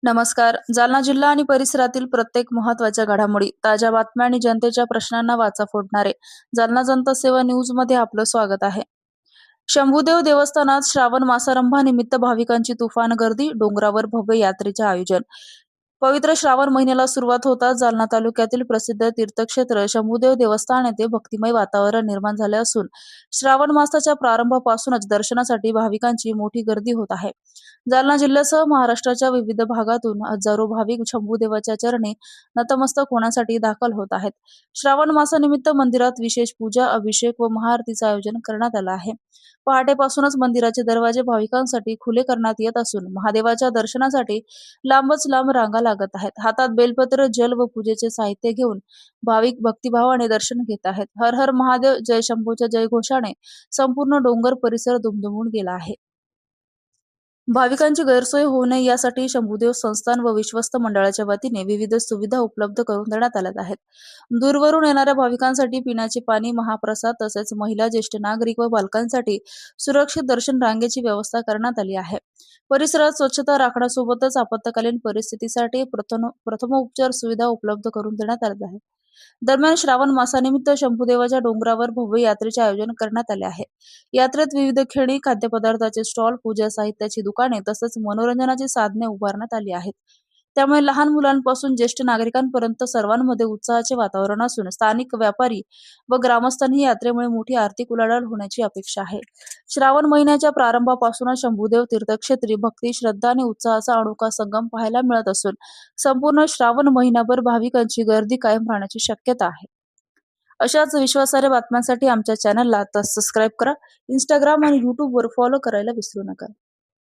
नमस्कार. जालना जिल्हा आणि परिसरातील प्रत्येक महत्त्वाच्या घडामोडी, ताज्या बातम्या आणि जनतेच्या प्रश्नांना वाचा फोडणारे जालना जनता सेवा न्यूजमध्ये आपलं स्वागत आहे. शंभूदेव देवस्थानात श्रावण मासारंभानिमित्त भाविकांची तुफान गर्दी, डोंगरावर भव्य यात्रेचे आयोजन. पवित्र श्रावण महिन्याला सुरुवात होताच जालना तालुक्यातील प्रसिद्ध तीर्थक्षेत्र शंभूदेव देवस्थान येथे भक्तिमय वातावरण निर्माण झाले असून श्रावण मासाच्या प्रारंभापासूनच दर्शनासाठी भाविकांची मोठी गर्दी होत आहे. जालना जिल्ह्यासह महाराष्ट्राच्या विविध भागातून हजारो भाविक शंभूदेवाच्या चरणी नतमस्तक होण्यासाठी दाखल होत आहेत. श्रावण मासानिमित्त मंदिरात विशेष पूजा, अभिषेक व महाआरतीचं आयोजन करण्यात आलं आहे. पहाटेपासूनच मंदिराचे दरवाजे भाविकांसाठी खुले करण्यात येत असून महादेवाच्या दर्शनासाठी लांबच लांब रांगा लागत आहेत. हातात बेलपत्र, जल व पूजेचे साहित्य घेऊन भाविक भक्तिभावाने दर्शन घेत आहेत. हर हर महादेव, जय शंभूच्या जयघोषाने संपूर्ण डोंगर परिसर दुमदुमून गेला आहे. भाविकांची गैरसोय होऊ नये यासाठी शंभूदेव संस्थान व विश्वस्त मंडळाच्या वतीने विविध सुविधा उपलब्ध करून देण्यात आल्या आहेत. दूरवरून येणाऱ्या भाविकांसाठी पिण्याचे पाणी, महाप्रसाद तसेच महिला, ज्येष्ठ नागरिक व बालकांसाठी सुरक्षित दर्शन रांगेची व्यवस्था करण्यात आली आहे. परिसरात स्वच्छता राखण्यासोबतच आपत्कालीन परिस्थितीसाठी प्रथमोपचार सुविधा उपलब्ध करून देण्यात आल्या आहेत. दरम्यान श्रावण मासानिमित्त शंभूदेवाच्या डोंगरावर भव्य यात्रेचे आयोजन करण्यात आले आहे. यात्रेत विविध खेळणी, खाद्यपदार्थाचे स्टॉल, पूजा साहित्याची दुकाने तसंच मनोरंजनाची साधने उभारण्यात आली आहेत. त्यामुळे लहान मुलांपासून ज्येष्ठ नागरिकांपर्यंत सर्वांमध्ये उत्साहाचे वातावरण असून स्थानिक व्यापारी व ग्रामस्थांनी यात्रेमुळे मोठी आर्थिक उलाढाल होण्याची अपेक्षा आहे. श्रावण महिन्याच्या प्रारंभापासूनच शंभूदेव तीर्थक्षेत्री भक्ती, श्रद्धा आणि उत्साहाचा अनोखा संगम पाहायला मिळत असून संपूर्ण श्रावण महिनाभर भाविकांची गर्दी कायम राहण्याची शक्यता आहे. अशाच विश्वासार्ह बातम्यांसाठी आमच्या चॅनलला आता सबस्क्राईब करा. Instagram आणि YouTube वर फॉलो करायला विसरू नका.